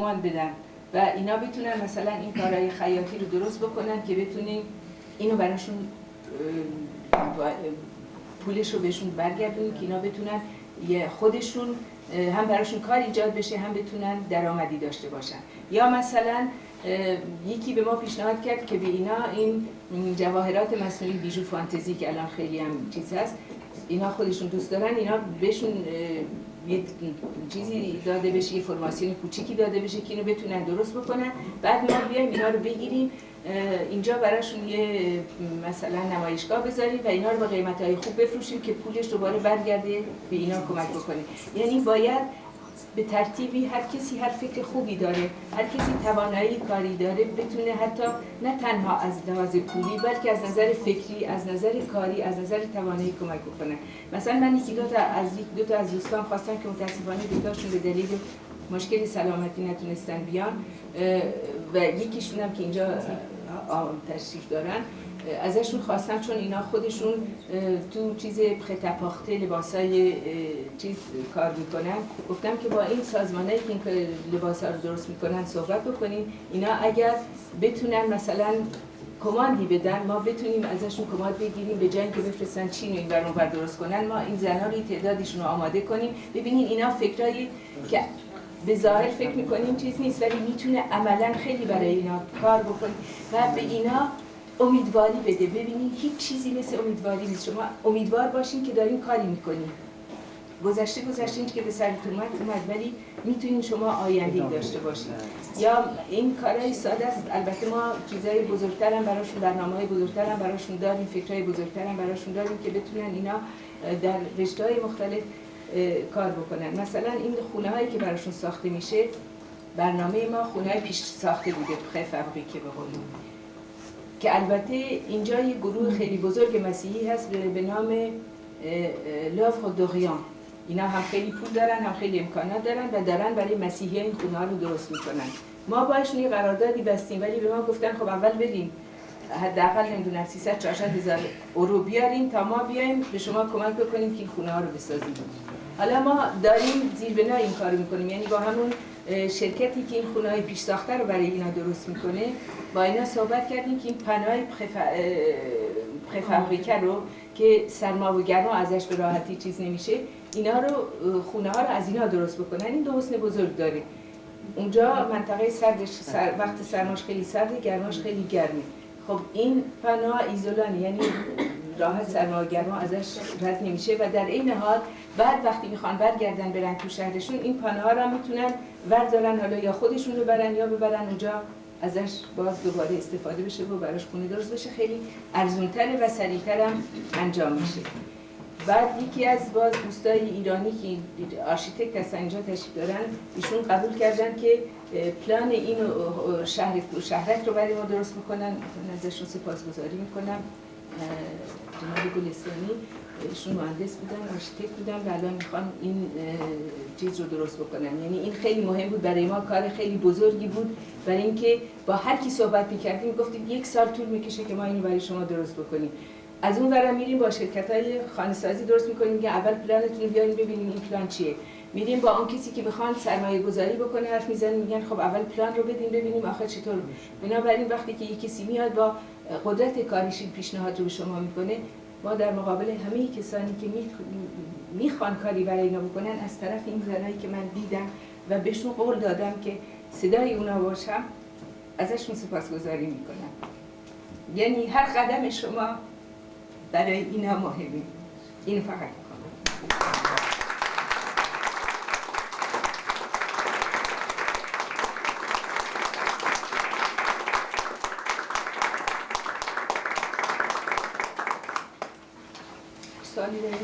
کماند بدن و اینا بتونن مثلا این کارهای خیاطی رو درست بکنن که بتونیم اینو براشون پولش رو بهشون برگردونیم که اینا بتونن خودشون هم براشون کار ایجاد بشه، هم بتونن درآمدی داشته باشن. یا مثلا یکی به ما پیشنهاد کرد که به اینا این جواهرات مصنوعی بیجو فانتزی که الان خیلی هم چیز هست، اینا خودشون دوست دارن، اینا بهشون یه چیزی داده بشه، یه فرماسیون کوچیکی داده بشه که اینو بتونن درست بکنن. بعد ما بیایم اینا رو بگیریم اینجا براشون یه مثلا نمایشگاه بذاریم و اینا رو با قیمت‌های خوب بفروشیم که پولش دوباره برگرده به اینا کمک بکنه. یعنی باید به ترتیبی هر کسی هر فکر خوبی داره، هر کسی توانایی کاری داره، بتونه حتی نه تنها از لحاظ پولی بلکه از نظر فکری، از نظر کاری، از نظر توانایی کمک بکنه. مثلا من یکی دو تا از دوستان خواستن که متاسفانه دوتاشون به دلیل مشکل سلامتی نتونستن بیان و یکیشون هم که اینجا تشریف دارن، ازشون خواستم چون اینا خودشون تو چیز پرتاپاخته لباسای چیز کار میکنن، گفتم که با این سازمانایی که این لباسا رو درست میکنن صحبت بکنیم، اینا اگر بتونن مثلا کماندی بدن ما بتونیم ازشون کماد بگیریم، به جای اینکه بفرستن چین و این ور اون ور درست کنن، ما این زنا رو تعدادشون رو آماده کنیم. ببینین اینا فکرایی که به ظاهر فکر میکنیم چیز نیست ولی میتونه عملا خیلی برای اینا کار بکنه و به اینا امیدواری بده. ببینید هیچ چیزی مثل امیدواری نیست. شما امیدوار باشین که دارین کاری میکنین. گذشته که به سرتون اومد ولی میتونین شما آینده داشته باشین. یا این کارهای ساده است. البته ما چیزای بزرگتر هم براشون، برنامه‌های بزرگتر هم براشون داریم، فکرهای بزرگتر هم براشون داریم که بتونن اینا در رشته‌های مختلف کار بکنن. مثلا این خونه‌هایی که براشون ساخته میشه، برنامه ما خونه‌های پیش ساخته بوده، فابریکه به قول که البته اینجا یه گروه خیلی بزرگ مسیحی هست به نام لوفر دوریان. اینا هم خیلی پول دارن، هم خیلی امکانات دارن و دارن برای مسیحی‌ها این خونه‌ها رو درست میکنن. ما باشون یه قراردادی بستیم ولی به ما گفتن خب اول بدیم حداقل نمیدونم 300-400 هزار یورو بیارین تا ما بیایم به شما کمک بکنیم که این خونه‌ها رو بسازیم. حالا ما داریم زیربنای این کارو میکنیم، یعنی با همون شرکتی که این خونه‌های پیش ساخته رو برای اینا درست میکنه با اینا صحبت کردیم که این پناهای پرفابریکه رو که سرما و گرما ازش به راحتی چیز نمیشه، اینا رو خونه ها رو از اینا درست بکنن. این دو حسن بزرگ داره. اونجا منطقه سردش وقت سرماش خیلی سرده، گرماش خیلی گرمه. خب این پناه ایزولانی، یعنی راحت سرما و گرما ازش رد نمیشه و در این حال بعد وقتی میخوان برگردن برن تو شهرشون این پناه ها رو میتونن وردارن، حالا یا خودشون رو برن یا ببرن اونجا ازش باز دوباره استفاده بشه و براش خونه درست بشه. خیلی ارزونتره و سریعتر هم انجام میشه. بعد یکی از باز دوستای ایرانی که آرشیتکت هستن اینجا تشریف دارن، ایشون قبول کردن که پلان این شهرک رو برای ما درست میکنن. ازشون سپاسگزاری میکنم. جناب گلستانی ایشون مهندس بودن، آرشیتکت بودن و الان میخوان این چیز رو درست بکنن. یعنی این خیلی مهم بود برای ما، کار خیلی بزرگی بود برای اینکه با هر کی صحبت میکردیم گفتیم 1 سال طول میکشه که ما اینو برای شما درست بکنیم. از اون ورا میریم با شرکت‌های خانه‌سازی درست می‌کنیم که اول پلنتون رو بیارین ببینیم این پلان چیه. میریم با اون کسی که بخوان سرمایه‌گذاری بکنه حرف میزنیم، میگن خب اول پلان رو بدین ببینیم آخر چطور. بنابراین وقتی که یک کسی میاد با قدرت کاریش پیشنهاد رو به شما میکنه، ما در مقابل همه کسانی که میخوان کاری برای اینا بکنن از طرف این زنایی که من دیدم و بهشون قول دادم که صدای اونا باشم ازشون سپاسگزاری میکنم. یعنی هر قدم شما برای اینا مهمه. این فقط سوالی داریم؟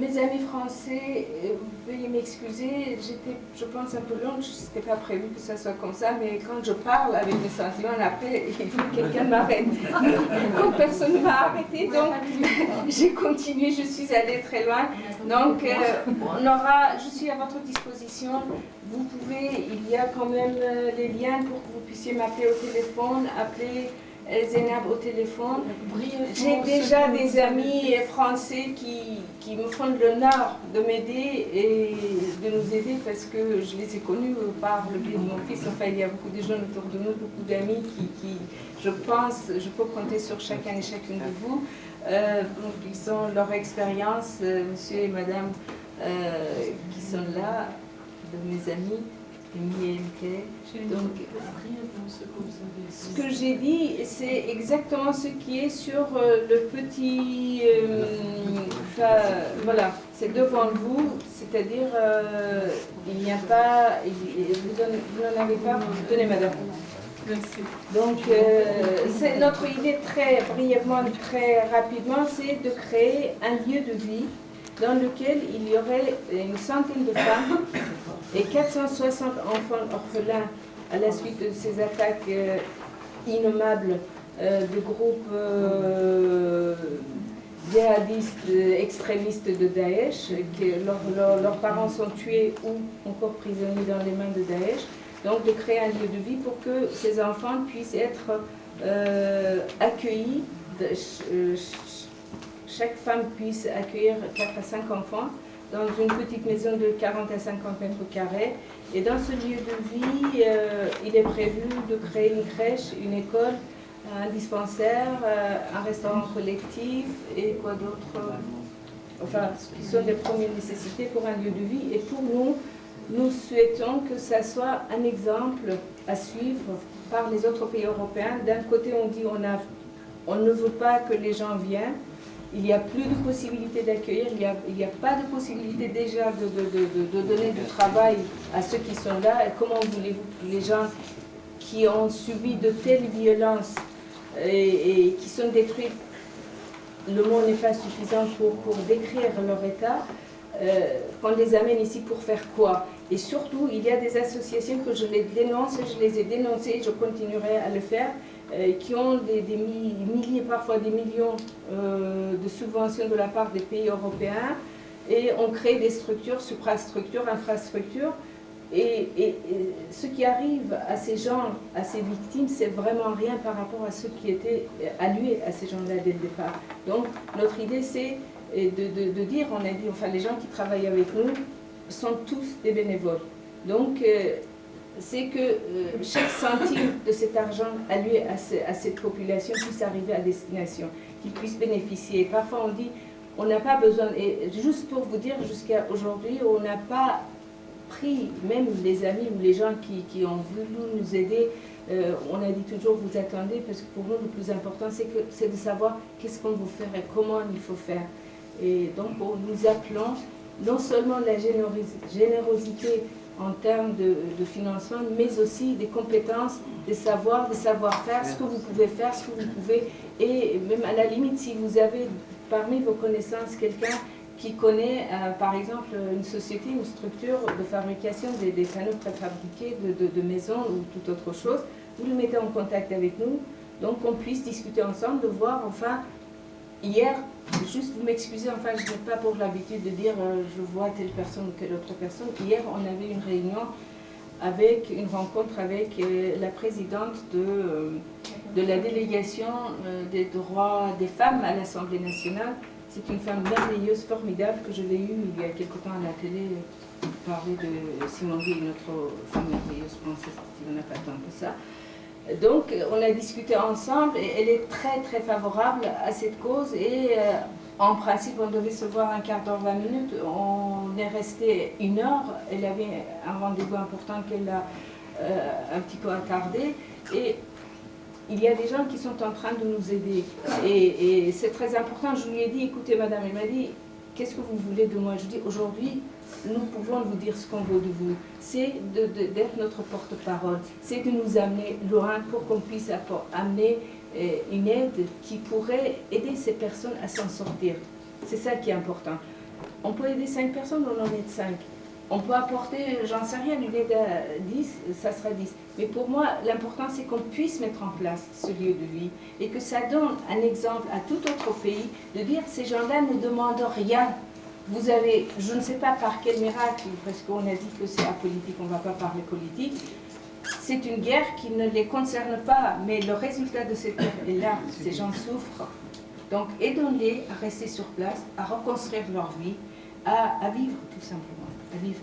Mes amis français, veuillez m'excuser, j'étais, je pense, un peu longue, ce n'était pas prévu que ça soit comme ça, mais quand je parle avec mes sentiments, après, il faut que quelqu'un m'arrête. Comme personne ne m'a arrêté, donc j'ai continué, je suis allée très loin. Donc, je suis à votre disposition. Vous pouvez, il y a quand même les liens pour que vous puissiez m'appeler au téléphone, appeler Zénab au téléphone. J'ai déjà des amis français qui me font l'honneur de m'aider et de nous aider parce que je les ai connus par le biais de mon fils. Enfin, il y a beaucoup de jeunes autour de nous, beaucoup d'amis qui, je pense, je peux compter sur chacun et chacune de vous. Donc, ils ont leur expérience, monsieur et madame qui sont là, de mes amis. Donc, ce que j'ai dit, c'est exactement ce qui est sur le petit... voilà, c'est devant vous, c'est-à-dire il n'y a pas... Vous n'en avez pas... Tenez, madame. Merci. Donc, c'est notre idée très brièvement, très rapidement, c'est de créer un lieu de vie dans lequel il y aurait une centaine de femmes et 460 enfants orphelins à la suite de ces attaques innommables de groupes djihadistes extrémistes de Daesh, que leurs parents sont tués ou encore prisonniers dans les mains de Daesh. Donc de créer un lieu de vie pour que ces enfants puissent être accueillis, chaque femme puisse accueillir 4 à 5 enfants dans une petite maison de 40 à 50 mètres carrés. Et dans ce lieu de vie, il est prévu de créer une crèche, une école, un dispensaire, un restaurant collectif et quoi d'autre, enfin, ce qui sont les premières nécessités pour un lieu de vie. Et pour nous, nous souhaitons que ça soit un exemple à suivre par les autres pays européens. D'un côté, on dit on ne veut pas que les gens viennent. Il n'y a plus de possibilité d'accueillir, il n'y a pas de possibilité déjà de donner du travail à ceux qui sont là. Et comment voulez-vous que les gens qui ont subi de telles violences et qui sont détruits, le mot n'est pas suffisant pour décrire leur état, qu'on les amène ici pour faire quoi? Et surtout, il y a des associations que je les dénonce, je les ai dénoncées, je continuerai à le faire, qui ont des milliers, parfois des millions de subventions de la part des pays européens, et on crée des structures, suprastructures, infrastructures, et ce qui arrive à ces gens, à ces victimes, c'est vraiment rien par rapport à ce qui était alloué à ces gens-là dès le départ. Donc notre idée, c'est de dire, on a dit, enfin les gens qui travaillent avec nous sont tous des bénévoles. Donc c'est que chaque centime de cet argent alloué à cette population puisse arriver à destination, qu'ils puissent bénéficier. Et parfois on dit, on n'a pas besoin, et juste pour vous dire, jusqu'à aujourd'hui, on n'a pas pris, même les amis ou les gens qui ont voulu nous aider, on a dit toujours, vous attendez, parce que pour nous le plus important c'est de savoir qu'est-ce qu'on veut faire et comment il faut faire. Et donc nous appelons non seulement la générosité en termes de financement, mais aussi des compétences, des savoirs, des savoir-faire, ce que vous pouvez faire, ce que vous pouvez, et même à la limite, si vous avez parmi vos connaissances quelqu'un qui connaît, par exemple, une société, une structure de fabrication des panneaux préfabriqués de maisons ou toute autre chose, vous le mettez en contact avec nous, donc qu'on puisse discuter ensemble, de voir, enfin, hier, juste vous m'excusez, enfin je n'ai pas pour l'habitude de dire je vois telle personne ou telle autre personne. Hier on avait une réunion avec une rencontre avec la présidente de la délégation des droits des femmes à l'Assemblée nationale. C'est une femme merveilleuse, formidable, que je l'ai eue il y a quelque temps à la télé, parler de Simone Veil, une autre femme merveilleuse française qui n'en a pas tant que ça. Donc, on a discuté ensemble et elle est très très favorable à cette cause et en principe, on devait se voir un quart d'heure, 20 minutes. On est resté 1 heure. Elle avait un rendez-vous important qu'elle a un petit peu attardé. Et il y a des gens qui sont en train de nous aider. Et c'est très important. Je lui ai dit, écoutez madame, elle m'a dit, qu'est-ce que vous voulez de moi? Je dis, aujourd'hui, nous pouvons vous dire ce qu'on veut de vous. C'est d'être notre porte-parole. C'est de nous amener loin pour qu'on puisse amener une aide qui pourrait aider ces personnes à s'en sortir. C'est ça qui est important. On peut aider 5 personnes, on en aide 5. On peut apporter, j'en sais rien, une aide à 10, ça sera 10. Mais pour moi, l'important c'est qu'on puisse mettre en place ce lieu de vie et que ça donne un exemple à tout autre pays de dire ces gens-là ne demandent rien. Vous avez, je ne sais pas par quel miracle, parce qu'on a dit que c'est apolitique, on ne va pas parler politique, c'est une guerre qui ne les concerne pas, mais le résultat de cette guerre est là, ces gens souffrent. Donc aidons-les à rester sur place, à reconstruire leur vie, à vivre tout simplement, à vivre.